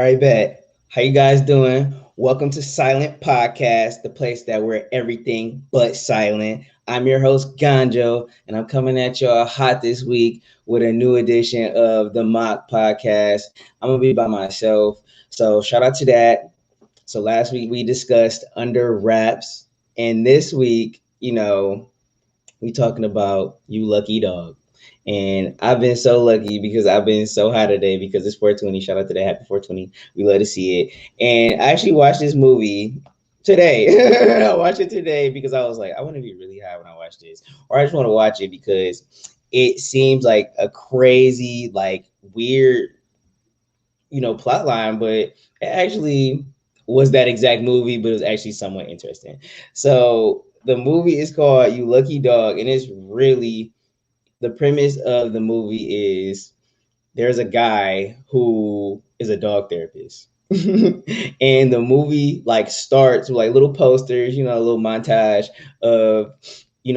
All right, bet. How you guys doing? Welcome to Silent Podcast, the place that we're everything but silent. I'm your host Ganjo, and I'm coming at y'all hot this week with a new edition of the Moc'd podcast. I'm gonna be by myself, so shout out to that. So last week we discussed under wraps, and this week, we talking about you lucky dog. And I've been so lucky because I've been so high today because it's 420. Shout out to that. Happy 420. We love to see it. And I actually watched this movie today. I watched it today because I was like, I want to be really high when I watch this. Or I just want to watch it because it seems like a crazy, like weird, plot line, but it actually was that exact movie, but it was actually somewhat interesting. So the movie is called You Lucky Dog, and it's really the premise of the movie is there's a guy who is a dog therapist. And the movie like starts with like little posters, a little montage of,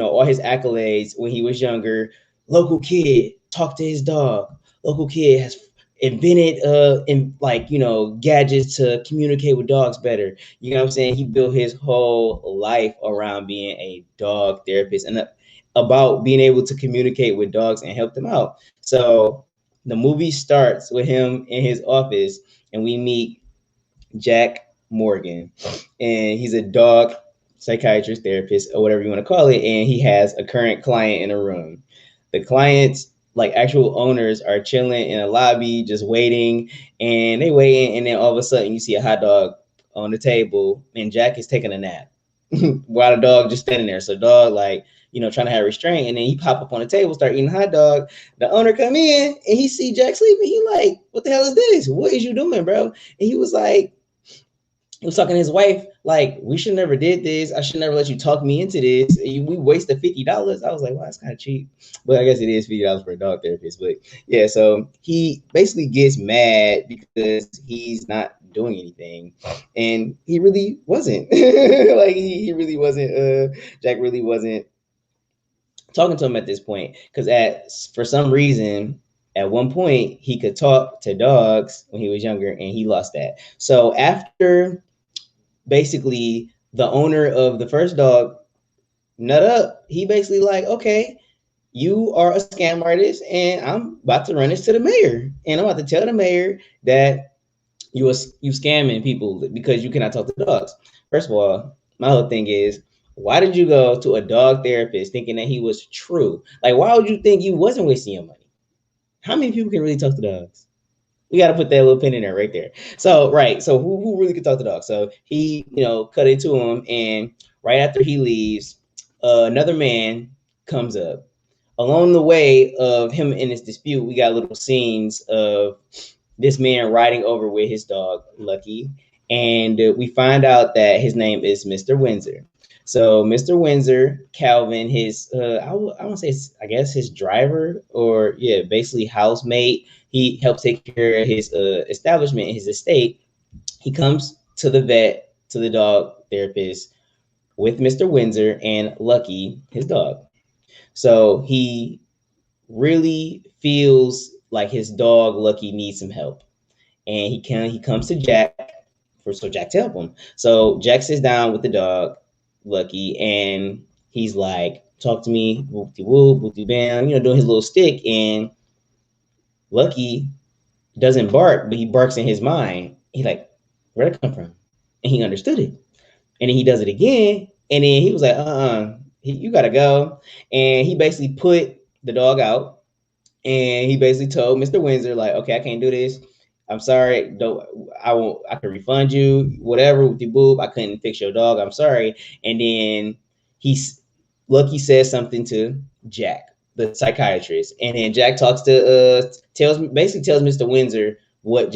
all his accolades when he was younger. Local kid talked to his dog. Local kid has invented gadgets to communicate with dogs better. You know what I'm saying? He built his whole life around being a dog therapist and about being able to communicate with dogs and help them out. So the movie starts with him in his office, and we meet Jack Morgan, and he's a dog psychiatrist, therapist, or whatever you want to call it, and he has a current client in a room. The clients, like actual owners, are chilling in a lobby, just waiting, and they waiting, and then all of a sudden you see a hot dog on the table, and Jack is taking a nap while the dog just standing there. So dog like trying to have restraint, and then he pop up on the table, start eating hot dog. The owner come in and he see Jack sleeping. He like, what the hell is this? What is you doing, bro? And he was like, he was talking to his wife, like, we should never did this. I should never let you talk me into this. We wasted $50. I was like, wow, that's kind of cheap. But I guess it is $50 for a dog therapist. But yeah, so he basically gets mad because he's not doing anything. And he really wasn't. Like he really wasn't Jack really wasn't talking to him at this point. Because for some reason at one point he could talk to dogs when he was younger, and he lost that. So after basically the owner of the first dog nut up, he basically like, okay, you are a scam artist, and I'm about to run this to the mayor, and I'm about to tell the mayor that you scamming people because you cannot talk to dogs. First of all, my whole thing is, why did you go to a dog therapist thinking that he was true? Like, why would you think you wasn't wasting your money? How many people can really talk to dogs? We got to put that little pin in there right there. So, right. So who really could talk to dogs? So he, cut into him. And right after he leaves, another man comes up. Along the way of him in this dispute, we got little scenes of this man riding over with his dog, Lucky. And we find out that his name is Mr. Windsor. So Mr. Windsor, Calvin, his I want to say, I guess his driver, or yeah, basically housemate. He helps take care of his establishment, his estate. He comes to the vet, to the dog therapist, with Mr. Windsor and Lucky, his dog. So he really feels like his dog Lucky needs some help, and he comes to Jack so Jack to help him. So Jack sits down with the dog Lucky, and he's like, talk to me, whoop de whoop, whoop de bam, doing his little stick. And Lucky doesn't bark, but he barks in his mind. He like, where'd it come from? And he understood it. And then he does it again, and then he was like, you gotta go. And he basically put the dog out, and he basically told Mr. Windsor, like, okay, I can't do this. I'm sorry. I can refund you, whatever, with the boob. I couldn't fix your dog. I'm sorry. And then Lucky says something to Jack, the psychiatrist. And then Jack talks to tells Mr. Windsor what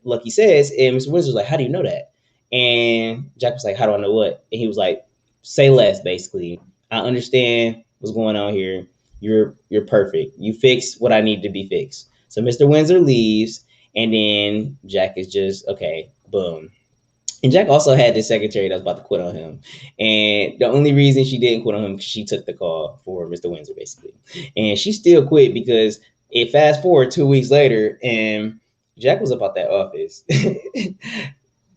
Lucky says. And Mr. Windsor's like, how do you know that? And Jack was like, how do I know what? And he was like, say less, basically. I understand what's going on here. You're perfect. You fix what I need to be fixed. So Mr. Windsor leaves, and then Jack is just, okay, boom. And Jack also had this secretary that was about to quit on him. And the only reason she didn't quit on him, she took the call for Mr. Windsor, basically. And she still quit because it fast forward 2 weeks later, and Jack was about that office.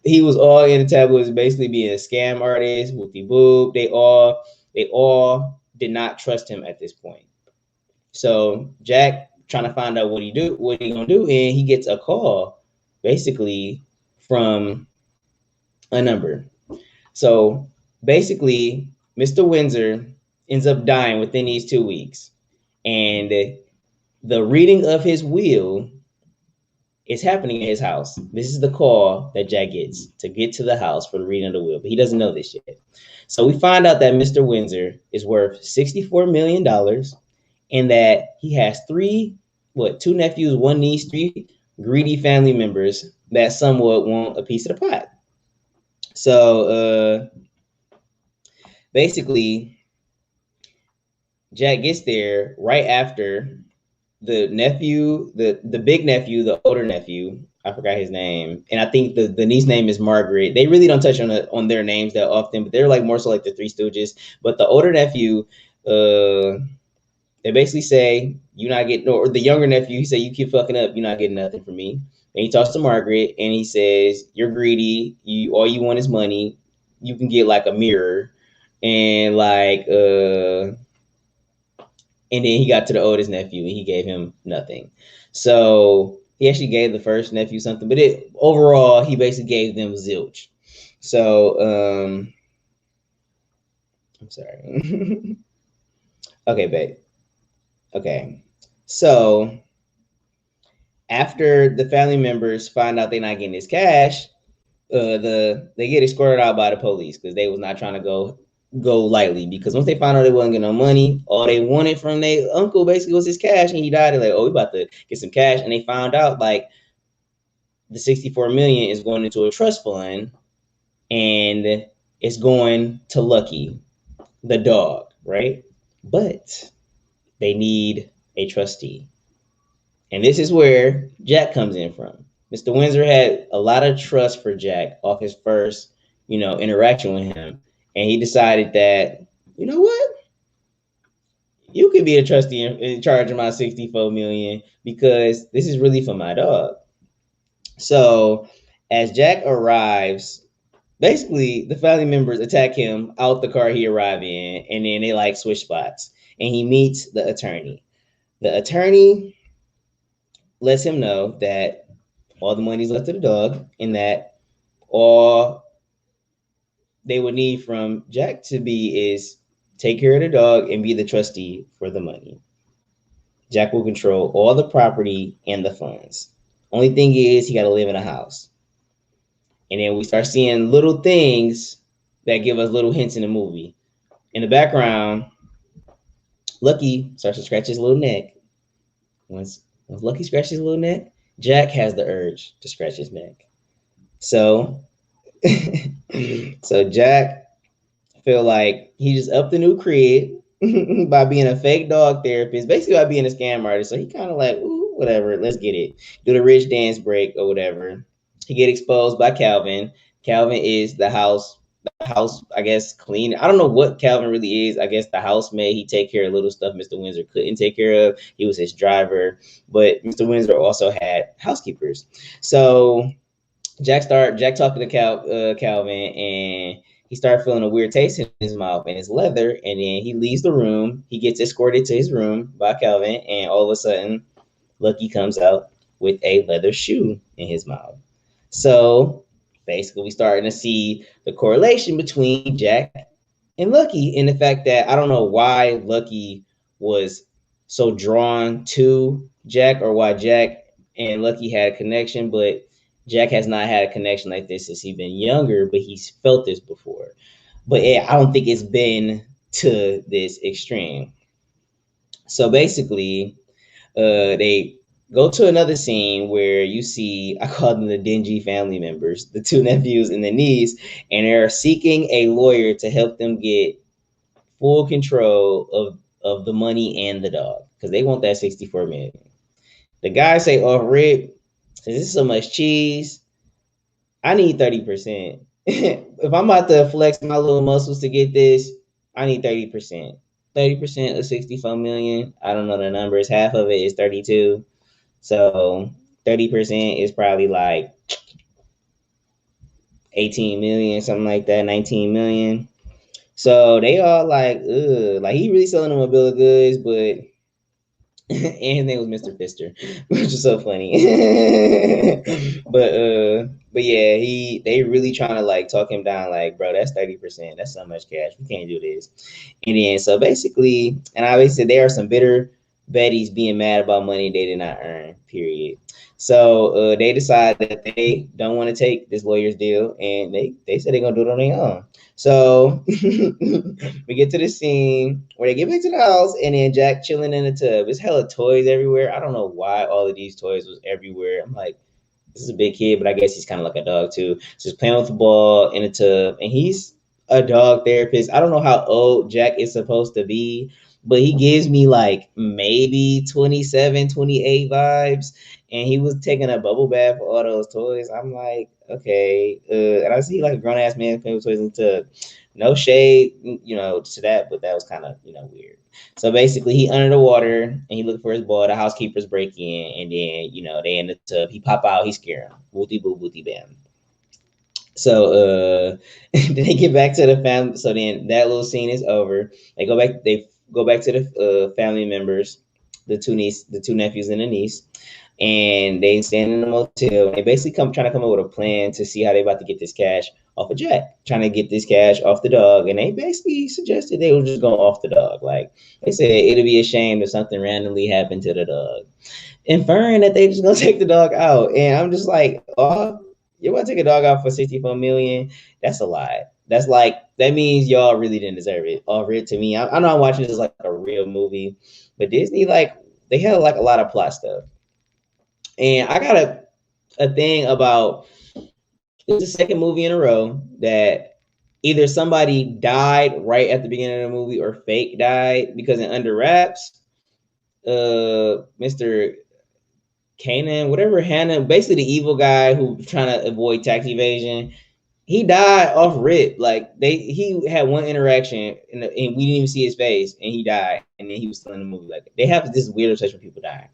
He was all in the tabloids, basically being a scam artist, whoopty boop. They all did not trust him at this point. So Jack trying to find out what he gonna do, and he gets a call basically from a number. So basically, Mr. Windsor ends up dying within these 2 weeks. And the reading of his will is happening at his house. This is the call that Jack gets to get to the house for the reading of the will, but he doesn't know this yet. So we find out that Mr. Windsor is worth $64 million and that he has two nephews, one niece, three greedy family members that somewhat want a piece of the pot. So basically, Jack gets there right after the nephew, the big nephew, the older nephew, I forgot his name, and I think the niece name is Margaret. They really don't touch on their names that often, but they're like more so like the Three Stooges. But the older nephew, they basically say you're not getting, or the younger nephew, he said you keep fucking up, you're not getting nothing from me. And he talks to Margaret and he says you're greedy, all you want is money. You can get like a mirror and like and then he got to the oldest nephew and he gave him nothing. So he actually gave the first nephew something, but overall he basically gave them zilch. So I'm sorry. Okay, babe. Okay. So after the family members find out they're not getting this cash, they get escorted out by the police because they was not trying to go lightly, because once they found out they wasn't getting no money, all they wanted from their uncle basically was his cash, and he died. They're like, oh, we about to get some cash. And they found out like the 64 million is going into a trust fund and it's going to Lucky, the dog, right? But they need a trustee. And this is where Jack comes in from. Mr. Windsor had a lot of trust for Jack off his first, interaction with him. And he decided that, you know what? You could be a trustee in charge of my 64 million because this is really for my dog. So as Jack arrives, basically the family members attack him out the car he arrived in, and then they like switch spots. And he meets the attorney. The attorney lets him know that all the money's left to the dog and that all they would need from Jack to be is take care of the dog and be the trustee for the money. Jack will control all the property and the funds. Only thing is he got to live in a house. And then we start seeing little things that give us little hints in the movie. In the background, Lucky starts to scratch his little neck. Once Lucky scratches his little neck, Jack has the urge to scratch his neck. So, so Jack feel like he just upped the new cred by being a fake dog therapist, basically by being a scam artist. So he kind of like, ooh, whatever, let's get it. Do the rich dance break or whatever. He get exposed by Calvin. Calvin is the house, I guess, clean. I don't know what Calvin really is. I guess the housemaid. He take care of little stuff Mr. Windsor couldn't take care of. He was his driver, but Mr. Windsor also had housekeepers. So Jack talking to Calvin, and he started feeling a weird taste in his mouth and his leather, and then he leaves the room. He gets escorted to his room by Calvin, and all of a sudden, Lucky comes out with a leather shoe in his mouth. So basically, we starting to see the correlation between Jack and Lucky, and the fact that I don't know why Lucky was so drawn to Jack, or why Jack and Lucky had a connection, but Jack has not had a connection like this since he's been younger, but he's felt this before. But I don't think it's been to this extreme. So basically, they go to another scene where you see, I call them the dingy family members, the two nephews and the niece, and they're seeking a lawyer to help them get full control of the money and the dog, because they want that 64 million. The guy say, off rip, since this is so much cheese, I need 30%. If I'm about to flex my little muscles to get this, I need 30%. 30% of 64 million. I don't know the numbers. Half of it is 32. So 30% is probably like 18 million, something like that, 19 million. So they all like, ugh, like he really selling them a bill of goods, but and his name was Mr. Fister, which is so funny. But yeah, they really trying to like talk him down, like, bro, that's 30%. That's so much cash. We can't do this. And then so basically, and I always said there are some bitter Betties being mad about money they did not earn, period. So they decide that they don't want to take this lawyer's deal, and they said they're gonna do it on their own. So we get to the scene where they get back to the house, and then Jack chilling in the tub. There's hella toys everywhere. I don't know why all of these toys was everywhere. I'm like, this is a big kid, but I guess he's kind of like a dog too. So he's playing with the ball in the tub, and he's a dog therapist. I don't know how old Jack is supposed to be, but he gives me like maybe 27, 28 vibes. And he was taking a bubble bath for all those toys. I'm like, okay. And I see like a grown ass man playing with toys in the tub. No shade, to that, but that was kind of, weird. So basically, he under the water and he looking for his ball. The housekeepers break in, and then they in the tub. He pop out. He scare him. Wooty boo, wooty bam. So then they get back to the family. So then that little scene is over. They go back. They go back to the family members, the two nephews and the niece, and they stand in the motel. And they basically trying to come up with a plan to see how they about to get this cash off of Jack, trying to get this cash off the dog. And they basically suggested they were just going off the dog. Like they said, it'll be a shame if something randomly happened to the dog, inferring that they just gonna take the dog out. And I'm just like, oh, you want to take a dog out for 64 million? That's a lie. That's like, that means y'all really didn't deserve it. Over it to me. I know I'm watching this like a real movie, but Disney, like, they had like a lot of plot stuff. And I got a thing about, it's the second movie in a row that either somebody died right at the beginning of the movie or fake died, because in Under Wraps, Mr. Kanan, whatever, Hannah, basically the evil guy who trying to avoid tax evasion, he died off rip. Like he had one interaction and we didn't even see his face, and he died, and then he was still in the movie. Like they have this weird obsession with people dying.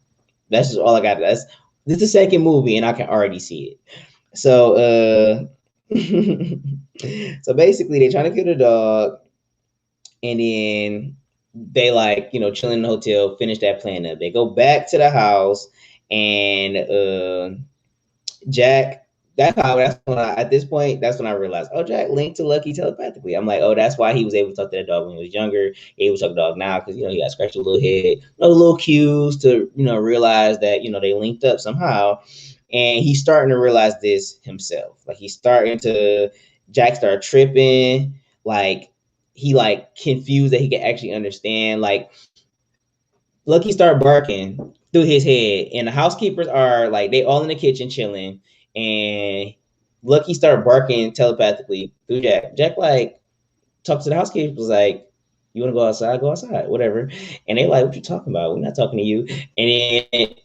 That's just all I got. This is the second movie, and I can already see it. So so basically they trying to kill the dog, and then they like, chill in the hotel, finish that plan up. They go back to the house, and Jack, that's when at this point, that's when I realized, oh, Jack linked to Lucky telepathically. I'm like, oh, that's why he was able to talk to that dog when he was younger. He able to talk to the dog now because, he got scratched a little head, little cues to, realize that, they linked up somehow. And he's starting to realize this himself. Like Jack started tripping. Like he like confused that he can actually understand. Like Lucky started barking through his head, and the housekeepers are like, they all in the kitchen chilling, and Lucky started barking telepathically through Jack. Jack like talks to the housekeepers like, you want to go outside? Go outside, whatever. And they like, what you talking about? We're not talking to you. And then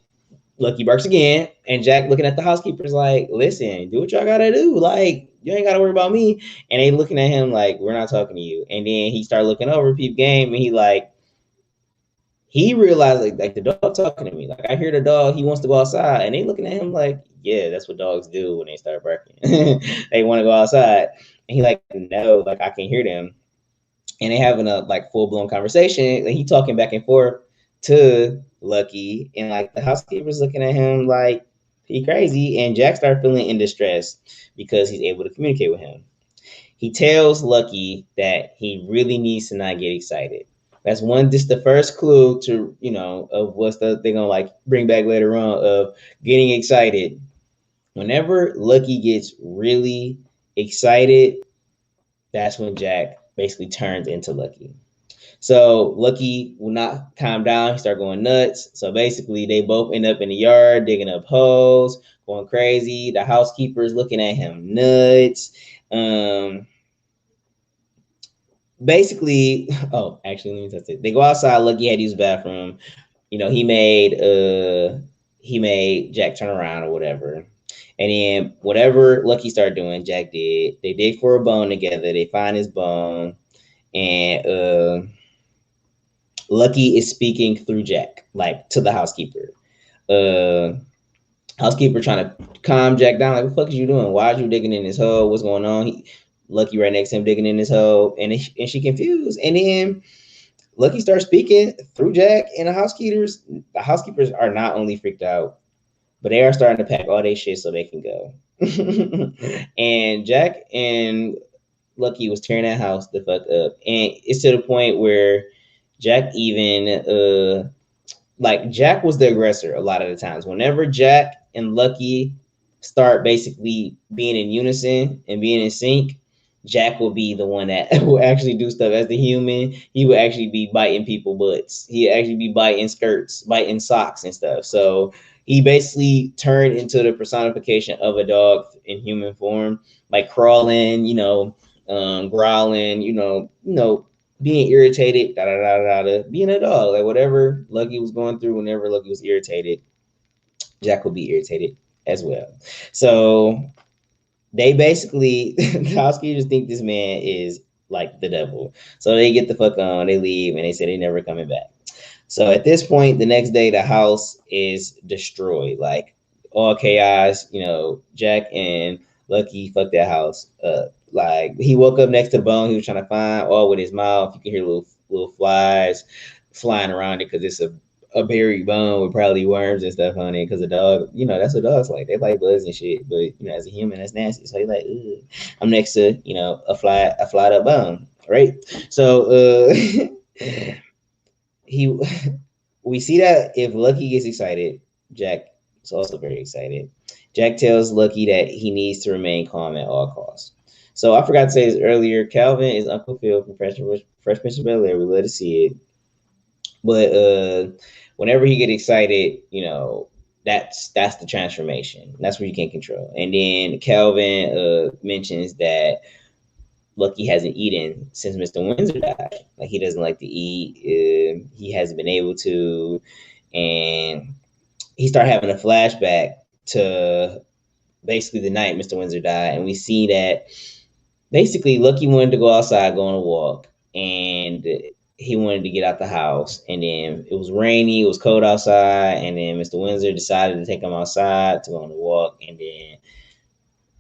Lucky barks again, and Jack looking at the housekeepers like, listen, do what y'all gotta do. Like, you ain't gotta worry about me. And they looking at him like, we're not talking to you. And then he started looking over peep game, and he realized like the dog talking to me. Like I hear the dog, he wants to go outside, and they looking at him like, yeah, that's what dogs do when they start barking. They want to go outside, and he like, no, like I can hear them, and they having a like full blown conversation, and he talking back and forth to Lucky, and like the housekeeper's looking at him like he crazy, and Jack started feeling in distress because he's able to communicate with him. He tells Lucky that he really needs to not get excited. That's just the first clue to, of what's they're gonna like bring back later on of getting excited. Whenever Lucky gets really excited, that's when Jack basically turns into Lucky. So Lucky will not calm down. He start going nuts. So basically they both end up in the yard, digging up holes, going crazy. The housekeeper's looking at him nuts. Basically, actually, let me test it. They go outside. Lucky had to use the bathroom. He made Jack turn around or whatever. And then whatever Lucky started doing, Jack did. They dig for a bone together. They find his bone, and Lucky is speaking through Jack, like to the housekeeper. Housekeeper trying to calm Jack down, like, what the fuck is you doing? Why are you digging in this hole? What's going on? Lucky right next to him digging in this hole, and she confused. And then Lucky starts speaking through Jack, and the housekeepers are not only freaked out, but they are starting to pack all their shit so they can go. And Jack and Lucky was tearing that house the fuck up, and it's to the point where Jack even like Jack was the aggressor a lot of the times. Whenever Jack and Lucky start basically being in unison and being in sync, Jack will be the one that will actually do stuff. As the human, he will actually be biting people butts. He actually be biting skirts, biting socks and stuff. So he basically turned into the personification of a dog in human form, like crawling, growling, being irritated, being a dog, like whatever Lucky was going through. Whenever Lucky was irritated, Jack would be irritated as well. So they basically, the housekeepers think this man is like the devil. So they get the fuck on, they leave, and they say they never coming back. So at this point, the next day, the house is destroyed, like all chaos. Jack and Lucky fucked that house up. Like he woke up next to the bone he was trying to find, all with his mouth. You can hear little flies flying around it because it's a buried bone with probably worms and stuff on it. Because a dog, that's what dogs like. They like bugs and shit. But as a human, that's nasty. So he's like, ugh. I'm next to a flied up bone, right? So we see that if Lucky gets excited, Jack is also very excited. Jack tells Lucky that he needs to remain calm at all costs. So I forgot to say this earlier. Calvin is Uncle Phil from Fresh Prince of Bel-Air. We love to see it. But whenever he gets excited, that's the transformation. That's what you can't control. And then Calvin mentions that Lucky hasn't eaten since Mr. Windsor died. Like he doesn't like to eat. He hasn't been able to, and he started having a flashback to basically the night Mr. Windsor died, and we see that basically Lucky wanted to go outside, go on a walk, and he wanted to get out the house, and then it was rainy, it was cold outside, and then Mr. Windsor decided to take him outside to go on a walk, and then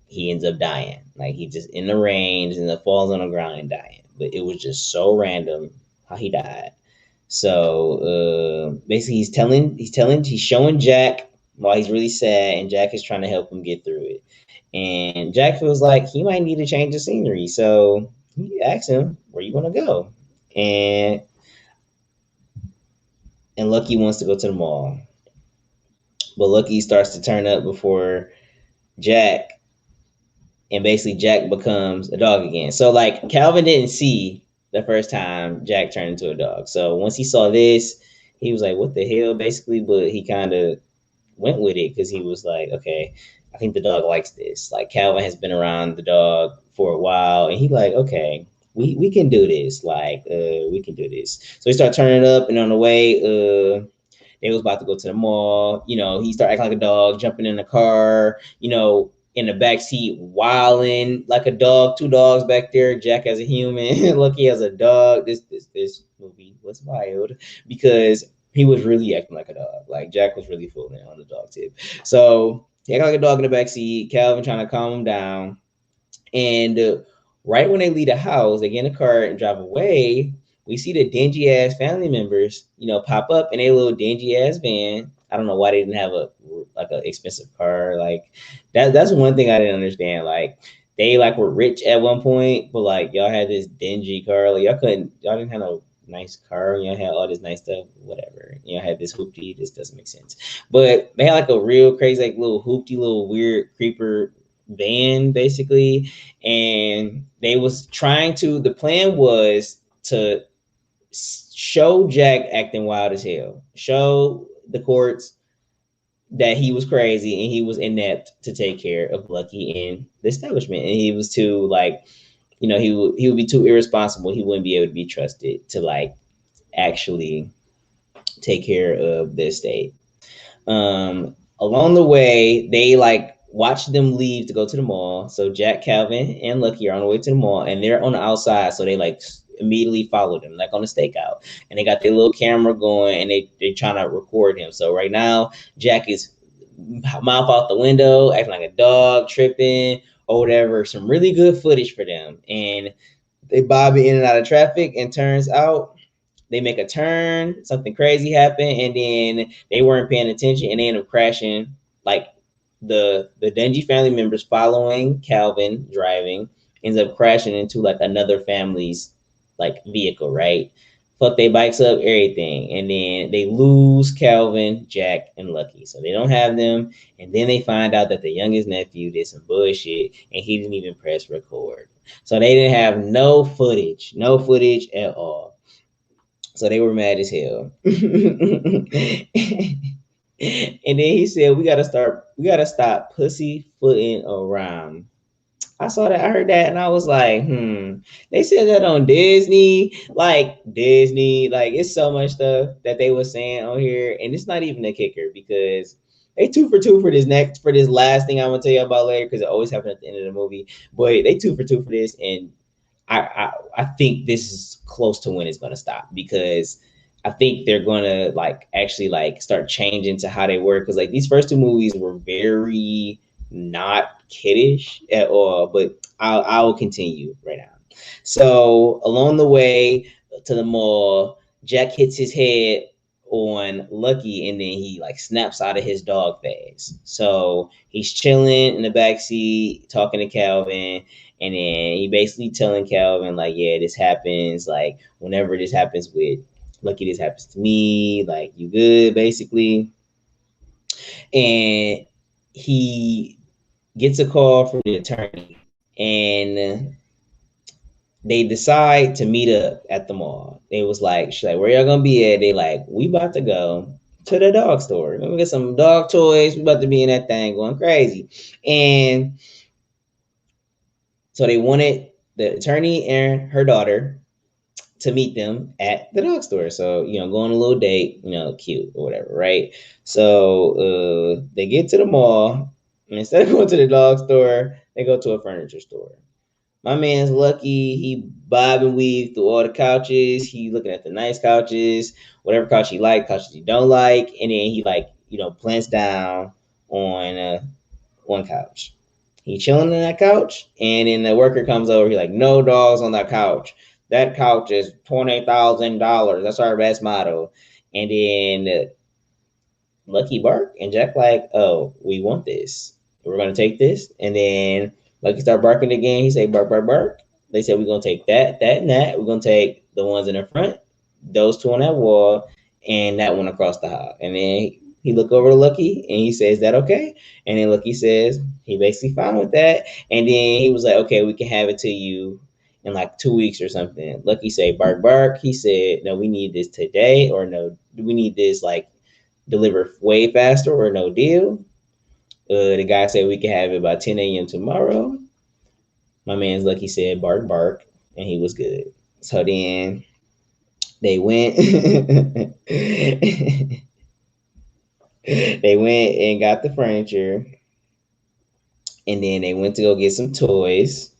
he ends up dying. Like he just in the rain, and then falls on the ground and dying. But it was just so random how he died. So basically he's showing Jack while he's really sad, and Jack is trying to help him get through it. And Jack feels like he might need to change the scenery. So he asks him, where you want to go? And Lucky wants to go to the mall. But Lucky starts to turn up before Jack, and basically Jack becomes a dog again. So like Calvin didn't see the first time Jack turned into a dog. So once he saw this, he was like, what the hell, basically? But he kind of went with it because he was like, okay, I think the dog likes this. Like Calvin has been around the dog for a while, and he like, okay, we can do this. Like, we can do this. So he started turning up, and on the way, they was about to go to the mall. He started acting like a dog, jumping in the car, in the back seat, wilding like a dog. Two dogs back there. Jack as a human, Lucky as a dog. This movie was wild because he was really acting like a dog. Like Jack was really fooling on the dog tip. So he acted like a dog in the back seat. Calvin trying to calm him down, and right when they leave the house, they get in the car and drive away. We see the dingy ass family members, pop up in a little dingy ass van. I don't know why they didn't have an expensive car. Like that's one thing I didn't understand. Like they were rich at one point, but like y'all had this dingy car. Like y'all didn't have no nice car. Y'all had all this nice stuff, whatever. Y'all had this hoopty. This doesn't make sense. But they had like a real crazy, like little hoopty, little weird creeper van basically. And they was the plan was to show Jack acting wild as hell, show the courts that he was crazy and he was inept to take care of Lucky in the establishment, and he was too he would be too irresponsible. He wouldn't be able to be trusted to actually take care of the estate. Along the way, they watch them leave to go to the mall. So Jack, Calvin, and Lucky are on the way to the mall, and they're on the outside. So they immediately follow them, like on a stakeout, and they got their little camera going, and they trying to record him. So right now, Jack is mouth out the window, acting like a dog, tripping or whatever. Some really good footage for them. And they bob in and out of traffic, and turns out they make a turn, something crazy happened, and then they weren't paying attention and they end up crashing. Like the Denji family members following Calvin driving ends up crashing into like another family's like vehicle, right? Fuck they bikes up, everything. And then they lose Calvin, Jack, and Lucky. So they don't have them. And then they find out that the youngest nephew did some bullshit and he didn't even press record. So they didn't have no footage at all. So they were mad as hell. And then he said, we gotta stop pussyfooting around. I saw that, I heard that, and I was like, they said that on Disney, like it's so much stuff that they were saying on here, and it's not even a kicker because they 2 for 2 for this last thing I'm gonna tell you about later, because it always happens at the end of the movie. But they 2 for 2 for this, and I think this is close to when it's gonna stop, because I think they're gonna like actually like start changing to how they work, because like these first 2 movies were very not kiddish at all. But I will continue right now. So along the way to the mall, Jack hits his head on Lucky, and then he like snaps out of his dog phase. So he's chilling in the back seat talking to Calvin, and then he basically telling Calvin like, yeah, this happens like whenever this happens with Lucky, this happens to me, like you good basically. And he gets a call from the attorney, and they decide to meet up at the mall. They was like, she's like, where y'all gonna be at? They like, we about to go to the dog store. We're gonna get some dog toys. We about to be in that thing going crazy. And so they wanted the attorney and her daughter to meet them at the dog store. So, go on a little date, cute or whatever, right? So they get to the mall, and instead of going to the dog store, they go to a furniture store. My man's Lucky. He bob and weave through all the couches. He looking at the nice couches, whatever couch he like, couches he don't like, and then he like, plants down on one couch. He chilling on that couch, and then the worker comes over. He like, no dogs on that couch. That couch is $20,000. That's our best model. And then Lucky bark, and Jack like, oh, we want this. We're gonna take this. And then Lucky start barking again. He say bark, bark, bark. They said we're gonna take that, and that. We're gonna take the ones in the front, those 2 on that wall, and that one across the hall. And then he look over to Lucky and he says, that okay? And then Lucky says he basically fine with that. And then he was like, okay, we can have it to you in like 2 weeks or something. Lucky say bark, bark. He said, no, we need this today, or no, we need this like deliver way faster, or no deal. The guy said we can have it by 10 a.m. tomorrow. My man's Lucky said bark, bark, and he was good. So then they went they went and got the furniture, and then they went to go get some toys.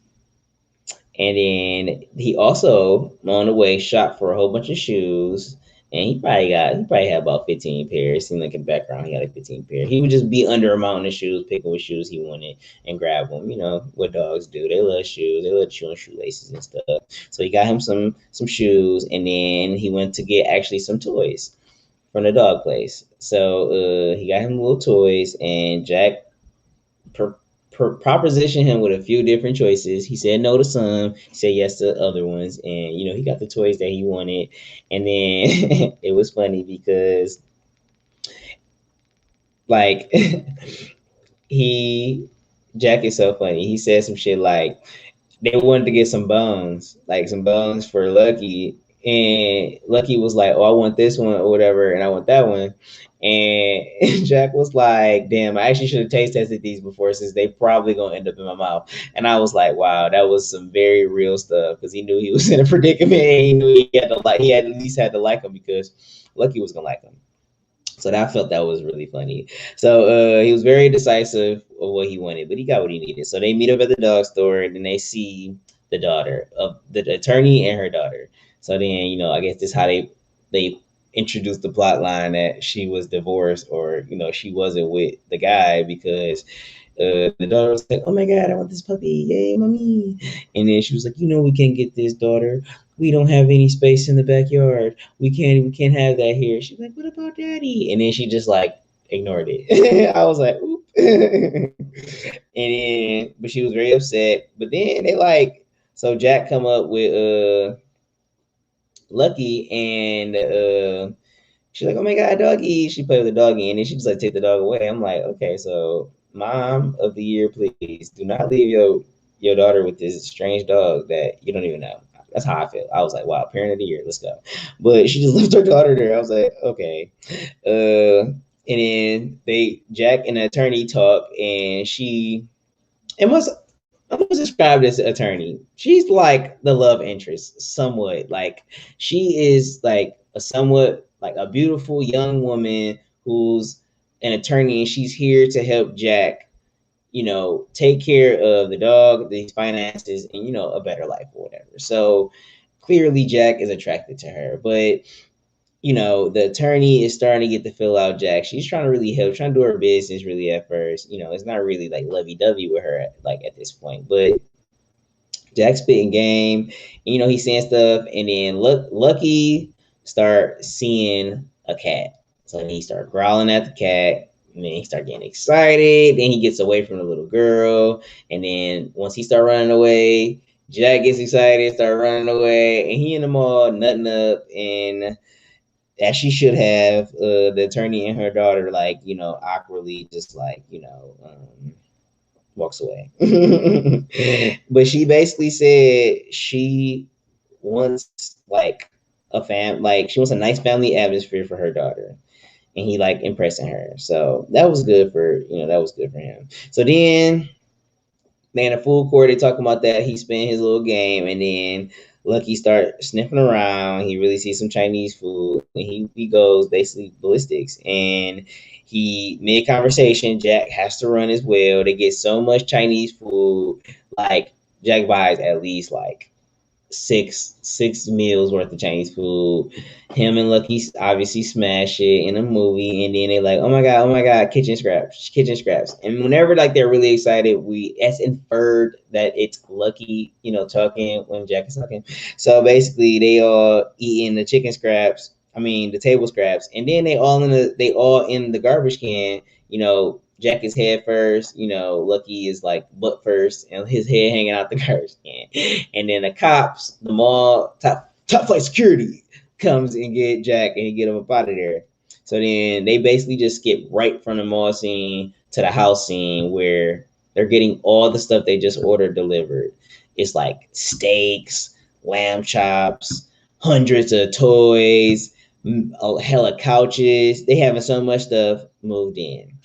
And then he also on the way shop for a whole bunch of shoes. And he probably had about 15 pairs. Seemed like in the background he had like 15 pairs. He would just be under a mountain of shoes, picking what shoes he wanted and grab them. What dogs do. They love shoes. They love chewing shoelaces and stuff. So he got him some shoes, and then he went to get actually some toys from the dog place. So he got him little toys, and Jack propositioned him with a few different choices. He said no to some, he said yes to other ones, and he got the toys that he wanted. And then it was funny because like Jack is so funny. He said some shit like they wanted to get some bones for Lucky, and Lucky was like, oh, I want this one or whatever, and I want that one. And Jack was like, damn, I actually should have taste tested these before, since they probably gonna end up in my mouth. And I was like, wow, that was some very real stuff, because he knew he was in a predicament, and he knew he at least had to like him, because Lucky was gonna like him. So I felt that was really funny. So he was very decisive of what he wanted, but he got what he needed. So they meet up at the dog store, and then they see the daughter of the attorney and her daughter. So then, I guess this is how they introduced the plot line that she was divorced, or she wasn't with the guy, because the daughter was like, "Oh my god, I want this puppy! Yay, mommy!" And then she was like, "We can't get this, daughter. We don't have any space in the backyard. We can't have that here." She's like, "What about daddy?" And then she just like ignored it. I was like, "Oop." But she was very upset. But then they like, so Jack come up with Lucky, and she's like, "Oh my god, doggy!" She played with the doggy, and then she just like take the dog away. I'm like, okay, so mom of the year, please do not leave your daughter with this strange dog that you don't even know. That's how I feel. I was like, wow, parent of the year, let's go. But she just left her daughter there. I was like, okay. And then Jack and the attorney talk, and it must I'm gonna describe this attorney. She's like the love interest, somewhat. Like, she is like a somewhat like a beautiful young woman who's an attorney, and she's here to help Jack, take care of the dog, these finances, and a better life or whatever. So clearly Jack is attracted to her, but the attorney is starting to get to fill out Jack. She's trying to really help, trying to do her business really at first. It's not really like lovey dovey with her like at this point, but Jack's spitting game. He's saying stuff, and then Lucky start seeing a cat. So then he start growling at the cat, and then he start getting excited. Then he gets away from the little girl, and then once he start running away, Jack gets excited, start running away, and he in the mall nutting up, and as she should have, the attorney and her daughter like awkwardly just like walks away. But she basically said she wants like she wants a nice family atmosphere for her daughter, and he like impressing her. So that was good for him. So then they in a full court, they talking about that. He spent his little game, and then Lucky start sniffing around. He really sees some Chinese food, and he goes basically ballistics. And he mid conversation, Jack has to run as well. They get so much Chinese food, like Jack buys at least like six meals worth of Chinese food. Him and Lucky obviously smash it in a movie, and then they like, oh my god, kitchen scraps. And whenever like they're really excited, it's inferred that it's Lucky, talking when Jack is talking. So basically, they all eating the chicken scraps. I mean, the table scraps, and then they all in the garbage can. Jack is head first, Lucky is like butt first, and his head hanging out the garbage can. And then the cops, the mall, top flight security comes and get Jack and get him up out of there. So then they basically just skip right from the mall scene to the house scene where they're getting all the stuff they just ordered delivered. It's like steaks, lamb chops, hundreds of toys, a hella couches. They having so much stuff moved in.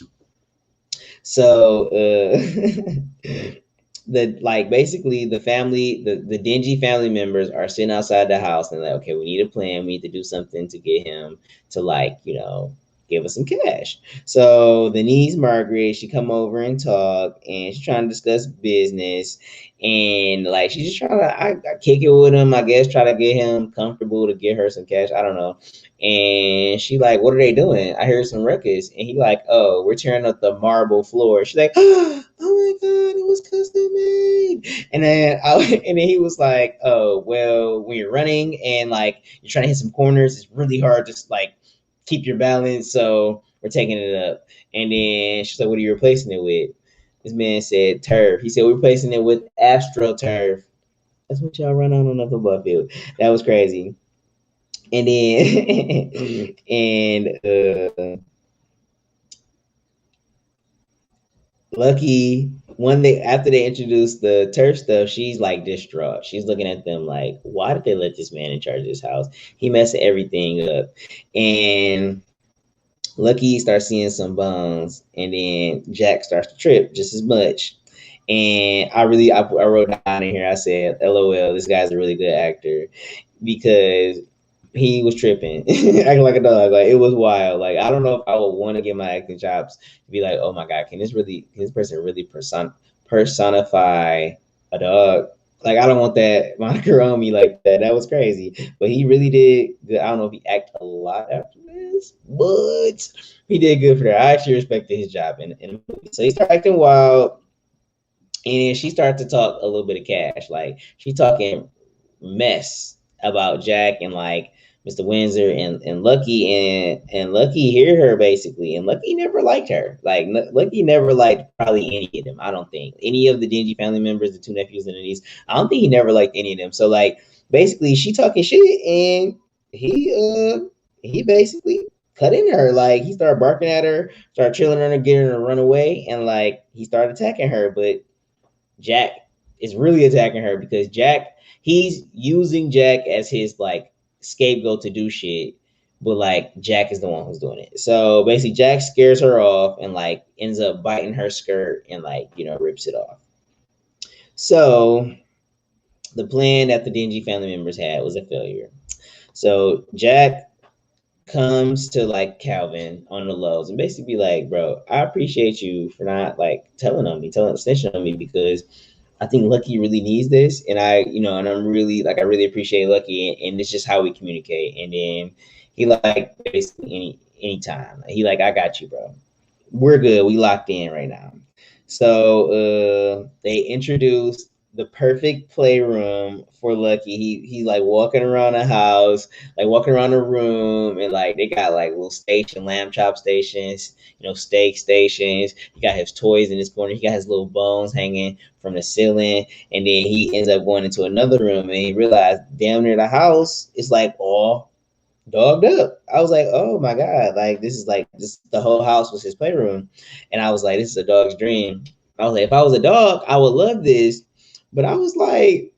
So basically the family, the dingy family members are sitting outside the house, and like, okay, we need a plan. We need to do something to get him to give us some cash. So the niece Margaret, she come over and talk, and she's trying to discuss business, and like she's just trying to I kick it with him, I guess, try to get him comfortable to get her some cash. I don't know. And she like, what are they doing? I heard some ruckus. And he like, oh, we're tearing up the marble floor. She's like, oh my god, it was custom made. And then he was like, oh, well, when you're running and like you're trying to hit some corners, it's really hard to like keep your balance. So we're taking it up. And then she's like, what are you replacing it with? This man said turf. He said, we're replacing it with AstroTurf. That's what y'all run on the football field. That was crazy. And then Lucky, one day after they introduced the turf stuff, she's like distraught. She's looking at them like, why did they let this man in charge of this house? He messed everything up. And Lucky starts seeing some bones, and then Jack starts to trip just as much. And I wrote down in here, I said, LOL, this guy's a really good actor, because he was tripping, acting like a dog. Like, it was wild. Like, I don't know if I would want to get my acting chops to be like, oh my god, can this person really personify a dog? Like, I don't want that moniker on me like that. That was crazy. But he really did good. I don't know if he acted a lot after this, but he did good for that. I actually respected his job in the movie. So he started acting wild, and then she started to talk a little bit of cash. Like, she talking mess about Jack and like Mr. Windsor and Lucky, and Lucky hear her basically, and Lucky never liked her. Like, Lucky never liked probably any of them. I don't think any of the dingy family members, the two nephews and the niece. I don't think he never liked any of them. So like basically, she talking shit, and he basically cut in her. Like, he started barking at her, started chilling on her, getting her to run away, and like he started attacking her, but Jack is really attacking her because he's using Jack as his like scapegoat to do shit, but like Jack is the one who's doing it. So basically, Jack scares her off and like ends up biting her skirt and like rips it off. So the plan that the dingy family members had was a failure. So Jack comes to like Calvin on the lows and basically be like, bro, I appreciate you for not like snitching on me, because I think Lucky really needs this, and and I'm really like I really appreciate Lucky, and it's just how we communicate. And then he like basically anytime he like, I got you, bro. We're good. We locked in right now. So they introduced the perfect playroom for Lucky. He's like walking around the house, like walking around the room, and like they got like little lamb chop stations, steak stations. He got his toys in his corner. He got his little bones hanging from the ceiling, and then he ends up going into another room, and he realized damn near the house is like all dogged up. I was like, oh my God, like this the whole house was his playroom. And I was like, this is a dog's dream. I was like, if I was a dog, I would love this. But I was like,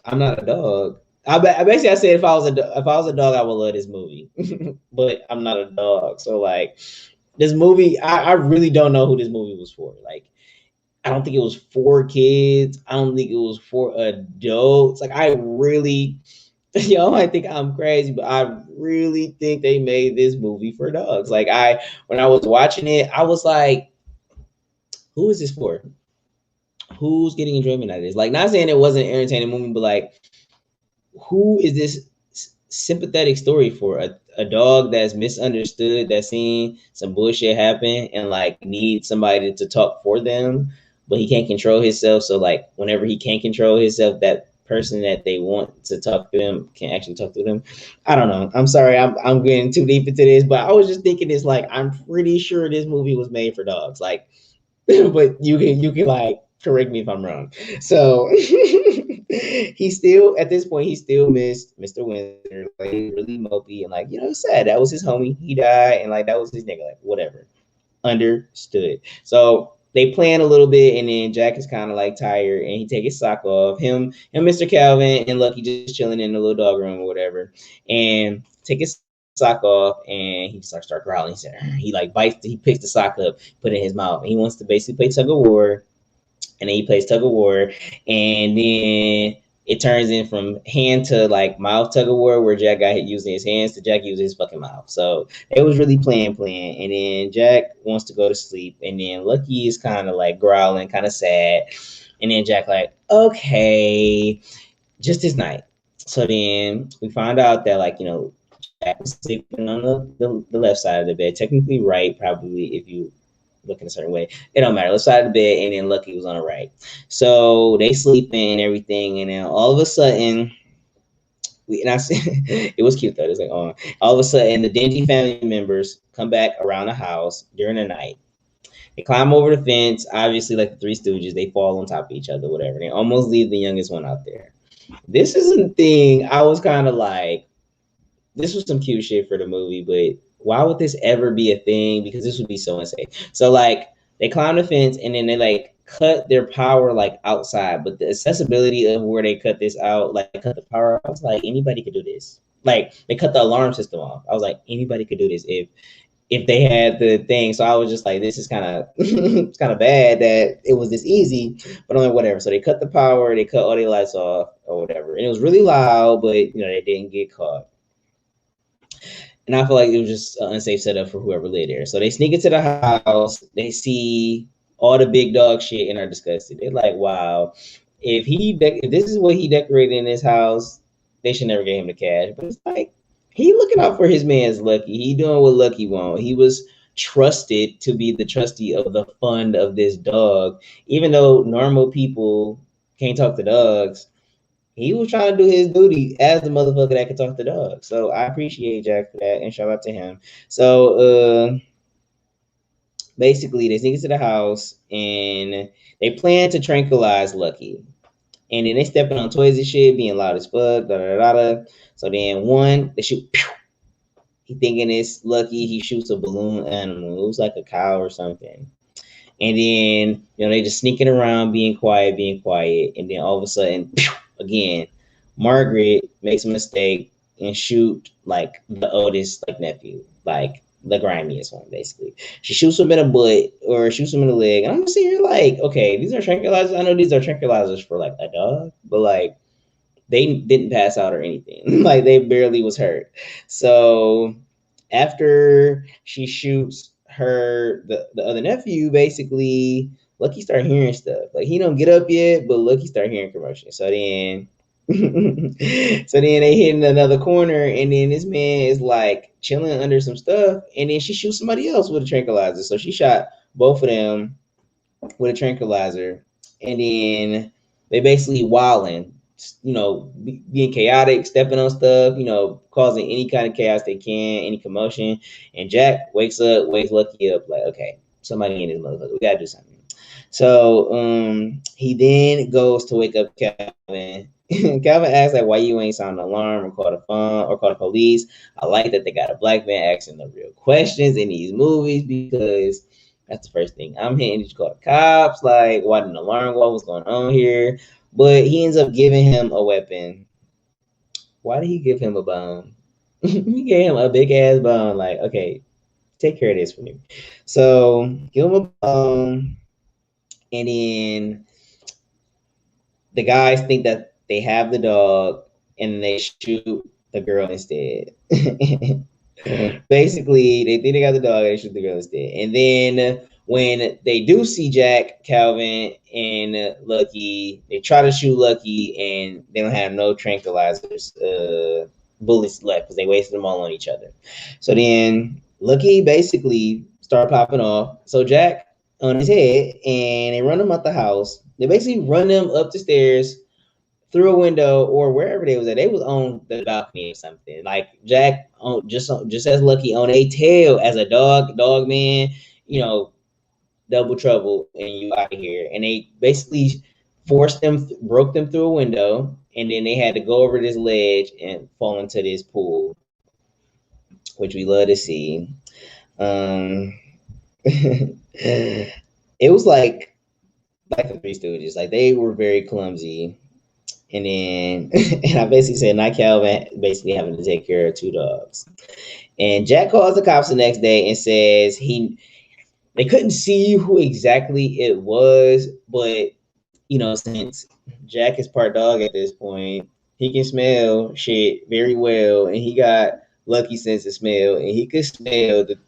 I'm not a dog. I said if I was a dog, I would love this movie. But I'm not a dog. So like this movie, I really don't know who this movie was for. Like, I don't think it was for kids. I don't think it was for adults. Like, I really, y'all might think I'm crazy, but I really think they made this movie for dogs. Like, when I was watching it, I was like, who is this for? Who's getting enjoyment out of this? Like, not saying it wasn't an entertaining movie, but like, who is this sympathetic story for? A dog that's misunderstood, that's seen some bullshit happen and like needs somebody to talk for them, but he can't control himself. So like whenever he can't control himself, that person that they want to talk to them can actually talk to them. I don't know. I'm sorry, I'm getting too deep into this, but I was just thinking it's like, I'm pretty sure this movie was made for dogs. Like, but you can like correct me if I'm wrong. So he still at this point he still missed Mr. Windsor. Like, he really mopey and like, it's sad. That was his homie. He died, and like that was his nigga. Like, whatever. Understood. So they plan a little bit, and then Jack is kind of like tired, and he take his sock off. Him and Mr. Calvin and Lucky just chilling in the little dog room or whatever, and take his sock off, and he start growling. He like bites. He picks the sock up, put it in his mouth, and he wants to basically play tug of war. And then he plays tug of war, and then it turns in from hand to like mouth tug of war, where Jack got hit using his hands to Jack using his fucking mouth. So it was really playing, and then Jack wants to go to sleep, and then Lucky is kind of like growling, kind of sad, and then Jack like, okay, just this night. So then we find out that like Jack was sleeping on the left side of the bed, technically right, probably if you look in a certain way. It don't matter. Left side of the bed, and then Lucky was on the right. So they sleeping and everything, and then all of a sudden, it was cute though. It was like, oh, all of a sudden, the dingy family members come back around the house during the night. They climb over the fence. Obviously, like the Three Stooges, they fall on top of each other, whatever. They almost leave the youngest one out there. This is a thing. I was kind of like, this was some cute shit for the movie, but why would this ever be a thing? Because this would be so unsafe. So like they climb the fence, and then they like cut their power like outside, but the accessibility of where they cut this out, like cut the power, I was like, anybody could do this. Like they cut the alarm system off. I was like, anybody could do this if they had the thing. So I was just like, this is kind of it's kind of bad that it was this easy, but I'm like, whatever. So they cut the power, they cut all the lights off or whatever, and it was really loud, but they didn't get caught. And I feel like it was just an unsafe setup for whoever lived there. So they sneak into the house. They see all the big dog shit and are disgusted. They're like, wow. if this is what he decorated in his house, they should never get him the cash. But it's like he looking out for his man's Lucky. He doing what Lucky want. He was trusted to be the trustee of the fund of this dog, even though normal people can't talk to dogs. He was trying to do his duty as the motherfucker that can talk to dogs. So I appreciate Jack for that and shout out to him. So basically they sneak into the house and they plan to tranquilize Lucky. And then they stepping on toys and shit, being loud as fuck, da da da da. So then one, they shoot, pew, he thinking it's Lucky, he shoots a balloon animal. It was like a cow or something. And then, they just sneaking around, being quiet. And then all of a sudden, pew, again, Margaret makes a mistake and shoot like the oldest like nephew, like the grimiest one, basically. She shoots him in the butt or shoots him in the leg. And I'm just sitting here like, okay, these are tranquilizers. I know these are tranquilizers for like a dog, but like they didn't pass out or anything. Like they barely was hurt. So after she shoots the other nephew, basically Lucky start hearing stuff. Like he don't get up yet, but Lucky start hearing commotion. So then they hit in another corner, and then this man is like chilling under some stuff, and then she shoots somebody else with a tranquilizer. So she shot both of them with a tranquilizer, and then they basically wilding, being chaotic, stepping on stuff, causing any kind of chaos they can, any commotion. And Jack wakes Lucky up, like, okay, somebody in this motherfucker, we gotta do something. So he then goes to wake up Calvin. Calvin asks like, why you ain't sound an alarm or call the phone or call the police? I like that they got a black man asking the real questions in these movies, because that's the first thing. I'm hitting, did you call the cops? Like, why didn't the alarm go? What's going on here? But he ends up giving him a weapon. Why did he give him a bone? He gave him a big ass bone. Like, okay, take care of this for me. So give him a bone, and then the guys think that they have the dog, and they shoot the girl instead. Basically, they think they got the dog, and they shoot the girl instead. And then when they do see Jack, Calvin, and Lucky, they try to shoot Lucky, and they don't have no tranquilizers, bullets left, because they wasted them all on each other. So then Lucky basically start popping off. So Jack on his head, and they run him out the house. They basically run them up the stairs, through a window, or wherever they was at. They was on the balcony or something. Like Jack, just as Lucky on a tail as a dog man, double trouble, and you out of here. And they basically broke them through a window, and then they had to go over this ledge and fall into this pool, which we love to see. It was like the Three Stooges. Like they were very clumsy. And then, and I basically said, not Calvin basically having to take care of two dogs. And Jack calls the cops the next day and says they couldn't see who exactly it was, but since Jack is part dog at this point, he can smell shit very well, and he got lucky sense of smell, and he could smell the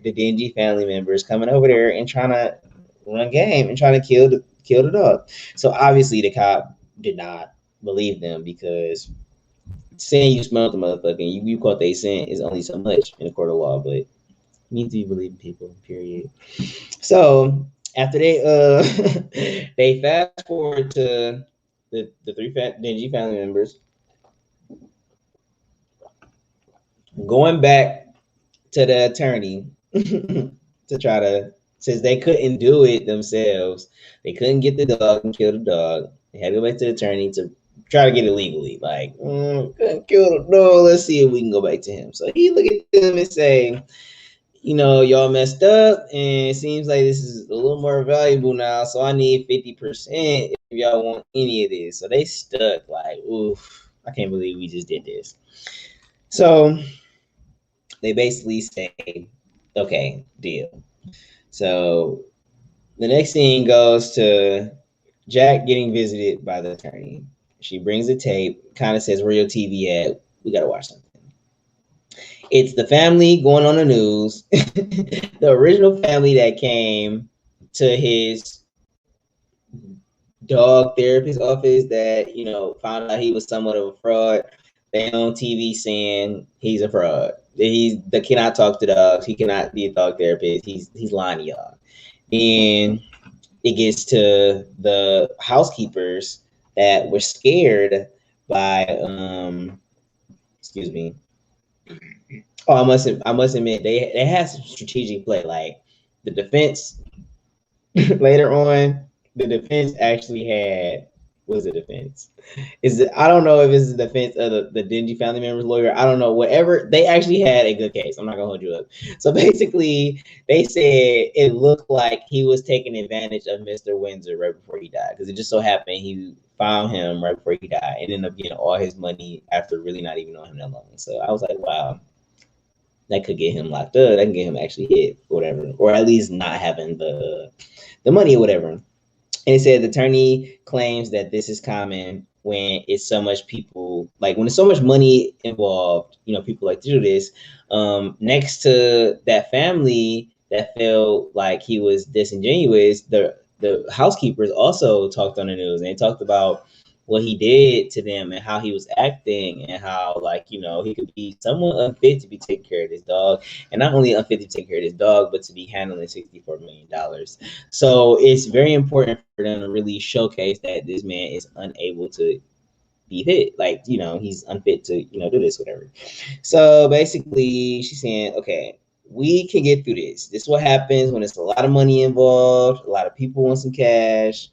dingy family members coming over there and trying to run game and trying to kill the dog. So obviously the cop did not believe them, because saying you smelled the motherfucker and you caught they scent is only so much in a court of law, but you need to believe in people, period. So after they they fast forward to the three dingy family members going back to the attorney to try to, since they couldn't do it themselves, they couldn't get the dog and kill the dog. They had to go back to the attorney to try to get it legally. Like, couldn't kill the dog. Let's see if we can go back to him. So he look at them and say, y'all messed up, and it seems like this is a little more valuable now. So I need 50% if y'all want any of this. So they stuck like, oof, I can't believe we just did this. So they basically say, okay, deal. So the next scene goes to Jack getting visited by the attorney. She brings a tape, kind of says, where your TV at? We got to watch something. It's the family going on the news. The original family that came to his dog therapist office that, found out he was somewhat of a fraud. They on TV saying he's a fraud. They cannot talk to dogs. He cannot be a dog therapist. He's lying to y'all. And it gets to the housekeepers that were scared by excuse me. Oh, I must admit they had some strategic play. Like the defense later on, the defense actually had was the defense. I don't know if it's the defense of the dingy family member's lawyer. I don't know. Whatever, they actually had a good case. I'm not gonna hold you up. So basically, they said it looked like he was taking advantage of Mr. Windsor right before he died, because it just so happened he found him right before he died and ended up getting all his money after really not even knowing him that long. So I was like, wow, that could get him locked up. That can get him actually hit, or whatever, or at least not having the money or whatever. And it said the attorney claims that this is common when it's so much people, like when there's so much money involved, people like to do this. Next to that family that felt like he was disingenuous, the housekeepers also talked on the news, and they talked about what he did to them and how he was acting, and how, like, he could be somewhat unfit to be taking care of this dog, and not only unfit to take care of this dog, but to be handling $64 million. So it's very important for them to really showcase that this man is unable to be fit. Like, he's unfit to, do this, whatever. So basically she's saying, okay, we can get through this. This is what happens when it's a lot of money involved, a lot of people want some cash.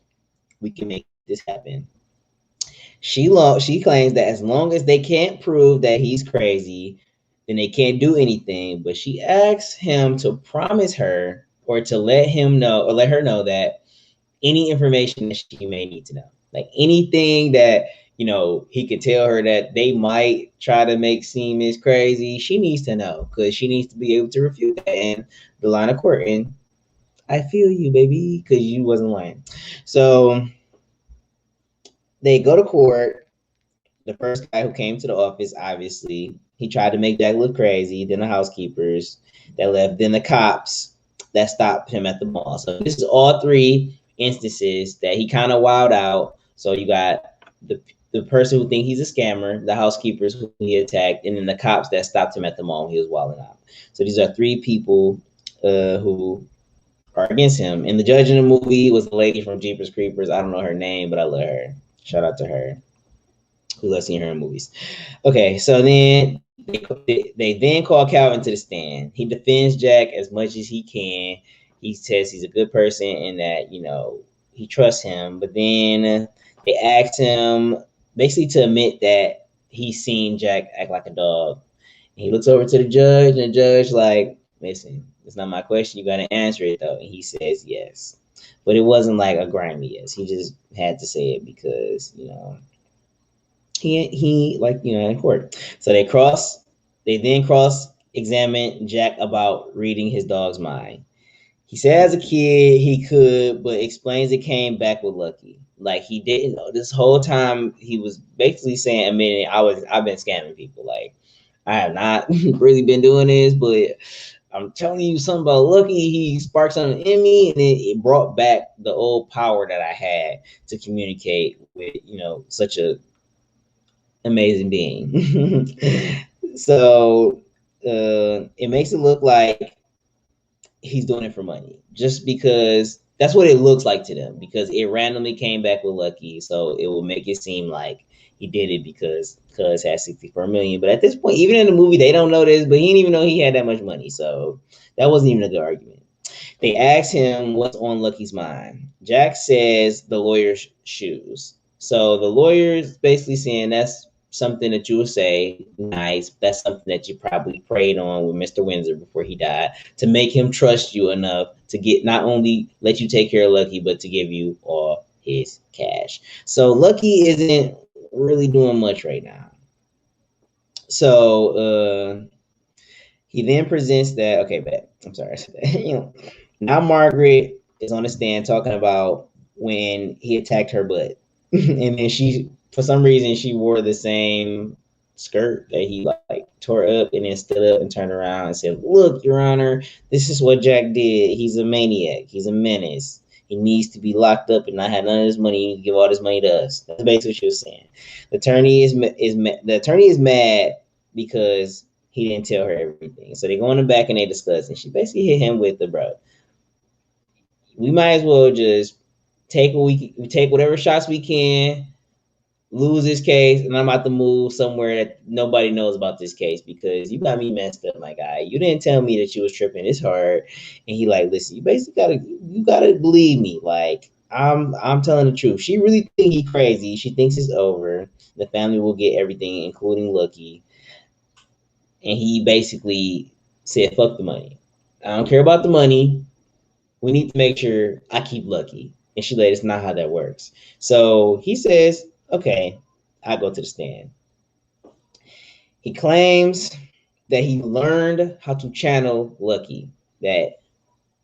We can make this happen. She claims that as long as they can't prove that he's crazy, then they can't do anything. But she asks him to promise her, or to let her know that any information that she may need to know, like anything that he could tell her that they might try to make seem as crazy, she needs to know, because she needs to be able to refute that in the line of court. And I feel you, baby, because you wasn't lying. So they go to court. The first guy who came to the office, obviously, he tried to make Jack look crazy. Then the housekeepers that left. Then the cops that stopped him at the mall. So this is all three instances that he kind of wowed out. So you got the person who think he's a scammer, the housekeepers who he attacked, and then the cops that stopped him at the mall when he was wilding out. So these are three people who are against him. And the judge in the movie was the lady from Jeepers Creepers. I don't know her name, but I love her. Shout out to her. Who loves seeing her in movies. Okay, so then they then call Calvin to the stand. He defends Jack as much as he can. He says he's a good person and that, he trusts him. But then they asked him basically to admit that he's seen Jack act like a dog. And he looks over to the judge, and the judge like, listen, it's not my question. You got to answer it, though. And he says yes. But it wasn't like a grimy yes. He just had to say it because, he like, in court. So they then cross-examine Jack about reading his dog's mind. He said as a kid he could, but explains it came back with Lucky. Like, he didn't know this whole time. He was basically saying, I've been scamming people. Like, I have not really been doing this, but I'm telling you something about Lucky. He sparked something in me, and it brought back the old power that I had to communicate with, such a amazing being. So it makes it look like he's doing it for money, just because that's what it looks like to them, because it randomly came back with Lucky. So it will make it seem like he did it because Cuz had 64 million. But at this point, even in the movie, they don't know this, but he didn't even know he had that much money. So that wasn't even a good argument. They asked him what's on Lucky's mind. Jack says the lawyer's shoes. So the lawyer's basically saying that's something that you would say, nice. That's something that you probably prayed on with Mr. Windsor before he died, to make him trust you enough to get, not only let you take care of Lucky, but to give you all his cash. So Lucky isn't really doing much right now. So he then presents that, okay, but I'm sorry. Now Margaret is on the stand talking about when he attacked her butt. And then she, for some reason, she wore the same skirt that he like tore up, and then stood up and turned around and said, "Look, Your Honor, this is what Jack did. He's a maniac. He's a menace. He needs to be locked up and not have none of his money. Give all this money to us. That's basically what she was saying. The attorney is mad because he didn't tell her everything. So they go in the back and they discuss, and she basically hit him with the bro. We might as well just take whatever shots we can, lose this case, and I'm about to move somewhere that nobody knows about this case because you got me messed up, my guy. You didn't tell me that you was tripping. It's hard. And he like, listen, you basically gotta believe me. Like, I'm telling the truth. She really think he crazy. She thinks it's over. The family will get everything, including Lucky. And he basically said, fuck the money. I don't care about the money. We need to make sure I keep Lucky. And she like, it's not how that works. So he says, okay, I go to the stand. He claims that he learned how to channel Lucky, that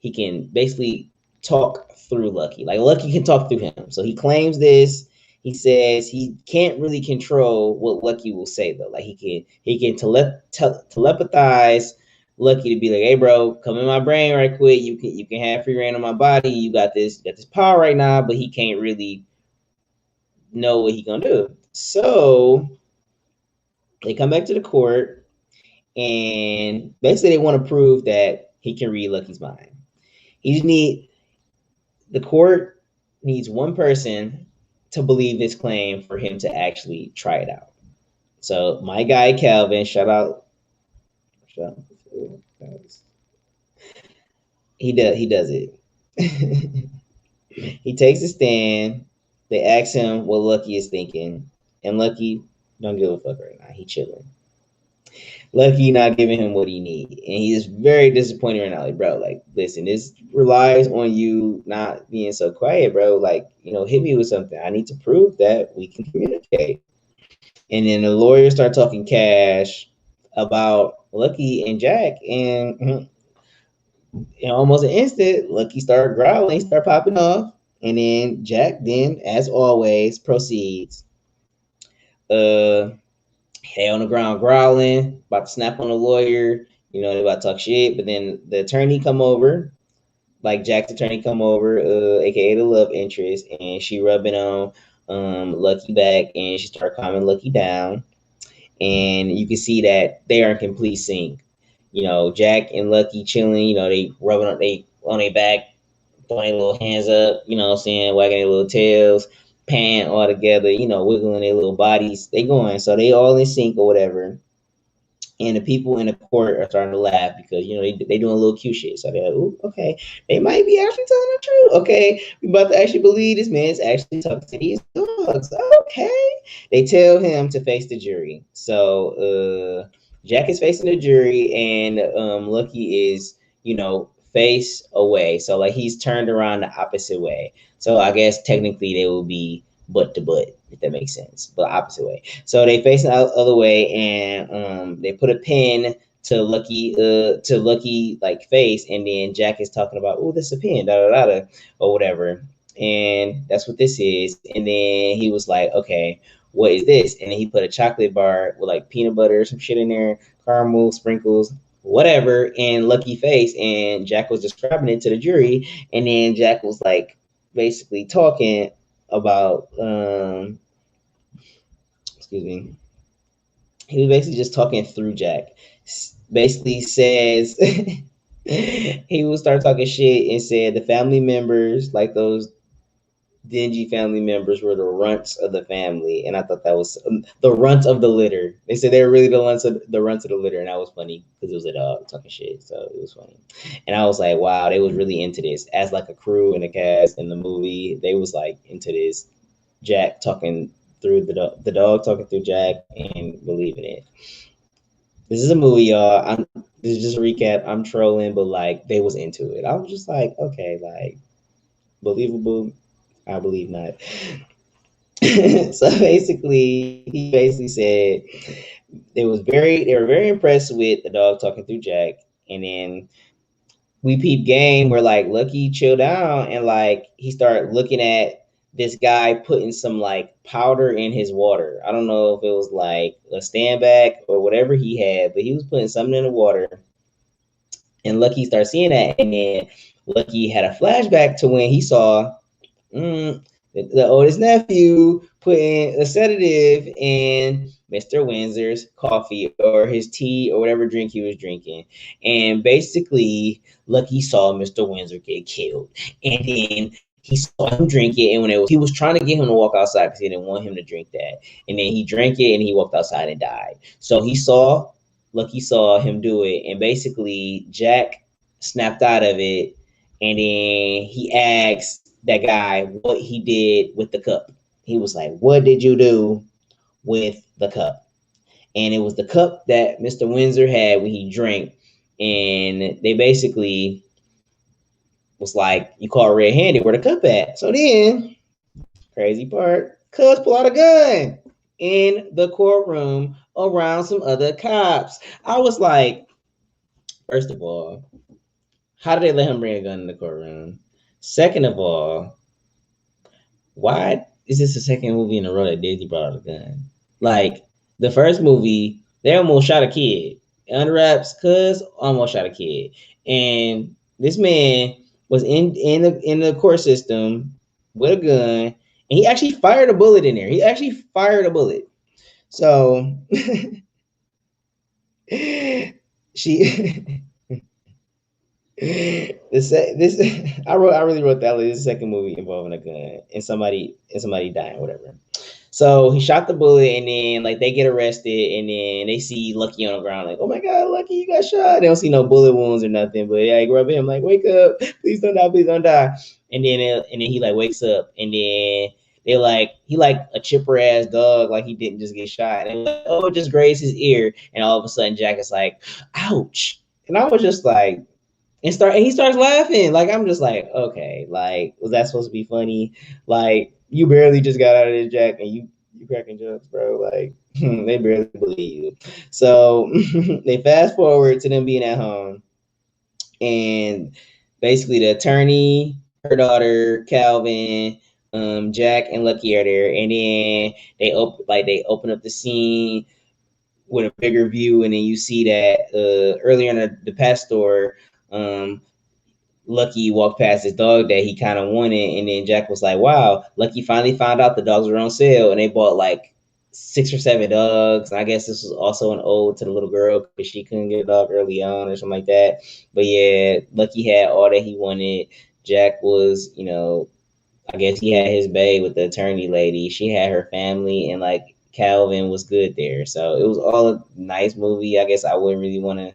he can basically talk through Lucky. Like Lucky can talk through him. So he claims this. He says he can't really control what Lucky will say though. Like he can telepathize Lucky to be like, hey bro, come in my brain right quick. You can have free reign on my body. You got this power right now, but he can't really know what he gonna do. So they come back to the court and basically they want to prove that he can read Lucky's mind. The court needs one person to believe this claim for him to actually try it out. So my guy Calvin, shout out. He does it. He takes a stand. They ask him what Lucky is thinking, and Lucky don't give a fuck right now. He chilling. Lucky not giving him what he need, and he's very disappointed right now. Like, bro, like, listen, this relies on you not being so quiet, bro. Like, hit me with something. I need to prove that we can communicate. And then the lawyers start talking cash about Lucky and Jack, and in almost an instant, Lucky started growling, start popping off, and then Jack, then as always, proceeds. They on the ground growling, about to snap on the lawyer. They about to talk shit. But then the attorney come over, like Jack's attorney come over, aka the love interest, and she rubbing on Lucky back, and she start calming Lucky down. And you can see that they are in complete sync. Jack and Lucky chilling. They rubbing on their back, throwing their little hands up. What I'm saying, wagging their little tails, pan all together, wiggling their little bodies. They going, so they all in sync or whatever. And the people in the court are starting to laugh because they doing a little cute shit. So they're like, "Ooh, okay, they might be actually telling the truth. Okay, we about to actually believe this man's actually talking to these dogs. Okay." They tell him to face the jury. So Jack is facing the jury, and Lucky is face away. So like he's turned around the opposite way. So I guess technically they will be butt to butt, if that makes sense, but opposite way. So they face the other way, and they put a pin to Lucky like face, and then Jack is talking about, oh, this is a pin, da da da, or whatever, and that's what this is. And then he was like, okay, what is this? And then he put a chocolate bar with like peanut butter or some shit in there, caramel sprinkles, whatever, in Lucky face, and Jack was describing it to the jury, and then Jack was like basically talking about excuse me, he was basically just talking through Jack. Basically says he would start talking shit and said the family members, like those dingy family members, were the runts of the family, and I thought that was the runts of the litter. They said they were really the runts of the litter, and that was funny because it was a dog talking shit, so it was funny. And I was like, wow, they was really into this as like a crew and a cast in the movie. They was like into this. Jack talking through the dog talking through Jack and believing it. This is a movie, y'all. This is just a recap. I'm trolling, but like they was into it. I was just like, okay, like believable. I believe not. So basically, he basically said they were very impressed with the dog talking through Jack, and then we peep game where like Lucky chill down and like he started looking at this guy putting some like powder in his water. I don't know if it was like a stand back or whatever he had, but he was putting something in the water. And Lucky started seeing that, and then Lucky had a flashback to when he saw the oldest nephew putting a sedative in Mr. Windsor's coffee or his tea or whatever drink he was drinking. And basically, Lucky saw Mr. Windsor get killed. And then he saw him drink it. And when he was trying to get him to walk outside because he didn't want him to drink that. And then he drank it and he walked outside and died. So Lucky saw him do it. And basically, Jack snapped out of it. And then he asked that guy what he did with the cup. He was like, "What did you do with the cup?" And it was the cup that Mr. Windsor had when he drank. And they basically was like, "You caught red-handed, where the cup at?" So then, crazy part, Cuz pull out a gun in the courtroom around some other cops. I was like, first of all, how did they let him bring a gun in the courtroom? Second of all, why is this the second movie in a row that Disney brought out a gun? Like the first movie, they almost shot a kid. Under Wraps, Cuz almost shot a kid, and this man was in the court system with a gun, and he actually fired a bullet in there. He actually fired a bullet. So she this I really wrote that like, this second movie involving a gun and somebody dying, whatever. So he shot the bullet, and then like they get arrested, and then they see Lucky on the ground, like, "Oh my God, Lucky, you got shot." They don't see no bullet wounds or nothing, but yeah, I rub him like, "Wake up, please don't die, please don't die." And then he like wakes up, and then they like he like a chipper ass dog, like he didn't just get shot. And like, oh, it just grazed his ear, and all of a sudden Jack is like, "Ouch!" And I was just like, and he starts laughing. Like I'm just like, okay, like was that supposed to be funny? Like you barely just got out of this, Jack, and you cracking jokes, bro. Like they barely believe you. So they fast forward to them being at home, and basically the attorney, her daughter, Calvin, Jack, and Lucky are there, and then they open up the scene with a bigger view, and then you see that earlier in the past store, Lucky walked past his dog that he kind of wanted, and then Jack was like, "Wow, Lucky finally found out the dogs were on sale," and they bought like 6 or 7 dogs. And I guess this was also an ode to the little girl because she couldn't get a dog early on or something like that. But yeah, Lucky had all that he wanted. Jack was, I guess he had his bae with the attorney lady. She had her family, and like Calvin was good there. So it was all a nice movie. I guess I wouldn't really want to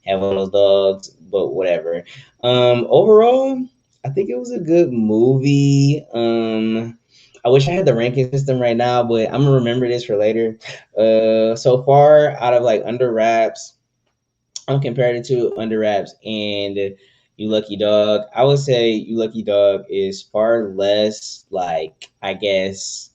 have one of those dogs, but whatever. Overall, I think it was a good movie. I wish I had the ranking system right now, but I'm gonna remember this for later. So far out of like Under Wraps, I'm comparing it to Under Wraps and You Lucky Dog. I would say You Lucky Dog is far less like, I guess,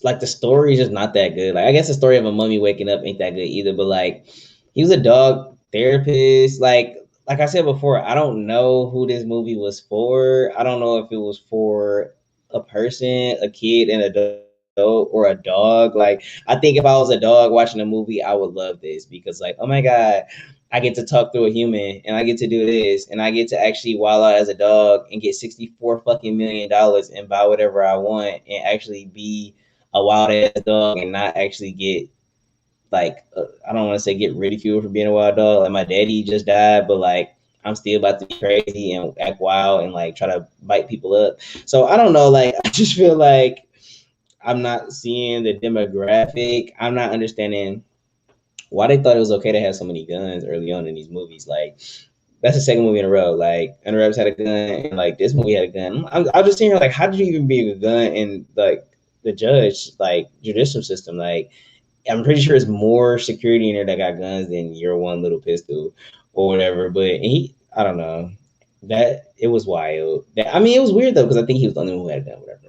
like the story is just not that good. Like I guess the story of a mummy waking up ain't that good either. But like he was a dog therapist. Like I said before, I don't know who this movie was for. I don't know if it was for a person, a kid, an adult, or a dog. Like I think if I was a dog watching a movie, I would love this because like, oh my God, I get to talk through a human, and I get to do this, and I get to actually wild out as a dog and get $64 million and buy whatever I want and actually be a wild ass dog and not actually get like I don't want to say get ridiculed for being a wild dog. Like my daddy just died, but like I'm still about to be crazy and act wild and like try to bite people up. So I don't know. Like I just feel like I'm not seeing the demographic. I'm not understanding why they thought it was okay to have so many guns early on in these movies. Like that's the second movie in a row. Like Under Wraps had a gun, and like this movie had a gun. I'm just seeing like, how did you even bring a gun in like the judicial system? Like I'm pretty sure it's more security in there that got guns than your one little pistol or whatever. But I don't know. That it was wild. I mean, it was weird though because I think he was the only one who had a gun, whatever.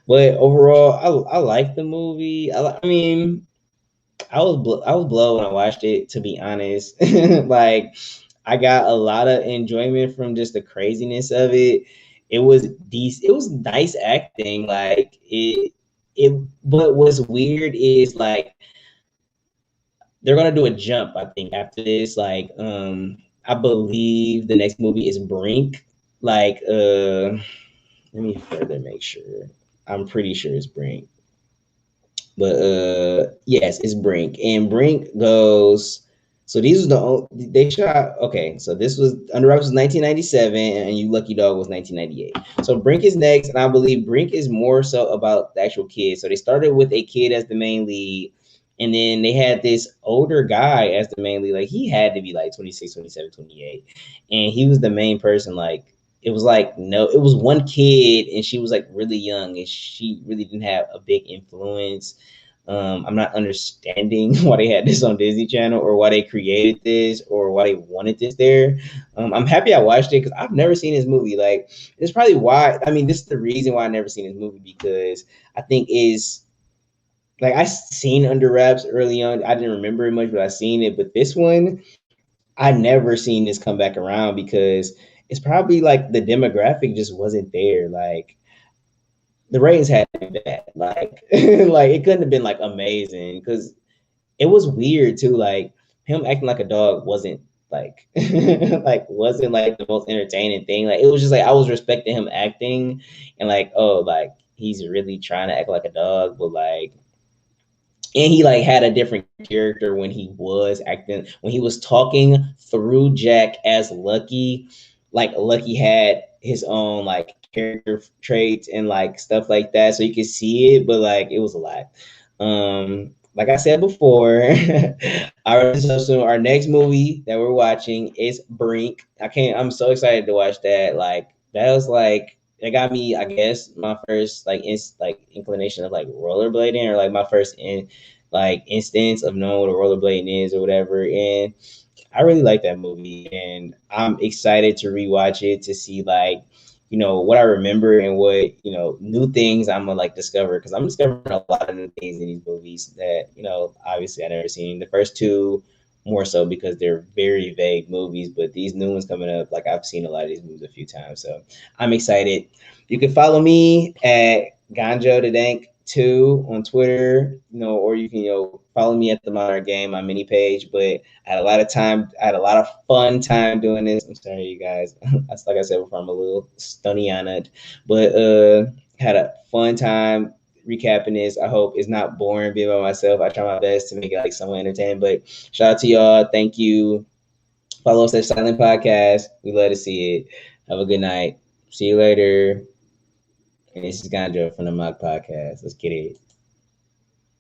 But overall, I like the movie. I mean, I was blown when I watched it. To be honest, like I got a lot of enjoyment from just the craziness of it. It was decent. It was nice acting. Like it. But what's weird is like they're gonna do a jump, I think, after this. Like, I believe the next movie is Brink. Like, let me further make sure. I'm pretty sure it's Brink. But yes, it's Brink. And Brink goes, so these was they shot, okay, so this was Under Wraps was 1997 and You Lucky Dog was 1998. So Brink is next, and I believe Brink is more so about the actual kids. So they started with a kid as the main lead, and then they had this older guy as the main lead. Like, he had to be like 26, 27, 28. And he was the main person. Like, it was like, no, it was one kid and she was like really young and she really didn't have a big influence. I'm not understanding why they had this on Disney Channel or why they created this or why they wanted this there. I'm happy I watched it because I've never seen this movie. Like, it's probably why. I mean, this is the reason why I never seen this movie, because I think is like I seen Under Wraps early on. I didn't remember it much, but I seen it. But this one, I never seen this come back around because it's probably like the demographic just wasn't there. Like, the ratings had to be bad. Like, like it couldn't have been like amazing because it was weird too. Like, him acting like a dog wasn't like like wasn't like the most entertaining thing. Like, it was just like I was respecting him acting and like, oh, like he's really trying to act like a dog, but like, and he like had a different character when he was acting, when he was talking through Jack as Lucky. Like, Lucky had his own like character traits and like stuff like that, so you could see it, but like it was a lot. Like I said before, our next movie that we're watching is Brink. I'm so excited to watch that. Like, that was like, it got me, I guess, my first like inclination of like rollerblading, or like my first instance of knowing what a rollerblading is or whatever. And I really like that movie, and I'm excited to rewatch it to see like, what I remember and what, new things I'm gonna like discover, because I'm discovering a lot of new things in these movies that, obviously I never seen. The first two more so because they're very vague movies, but these new ones coming up, like, I've seen a lot of these movies a few times, so I'm excited. You can follow me at Ganjo the Dank 2 on Twitter, or you can, follow me at the Modern Game, my mini page. But I had a lot of time, I had a lot of fun time doing this. I'm sorry, you guys. That's, like I said before, I'm a little stunny on it, but had a fun time recapping this. I hope it's not boring being by myself. I try my best to make it like somewhat entertaining. But shout out to y'all. Thank you. Follow us at Silent Podcast. We love to see it. Have a good night. See you later. And this is Ganjo from the Moc'd Podcast. Let's get it.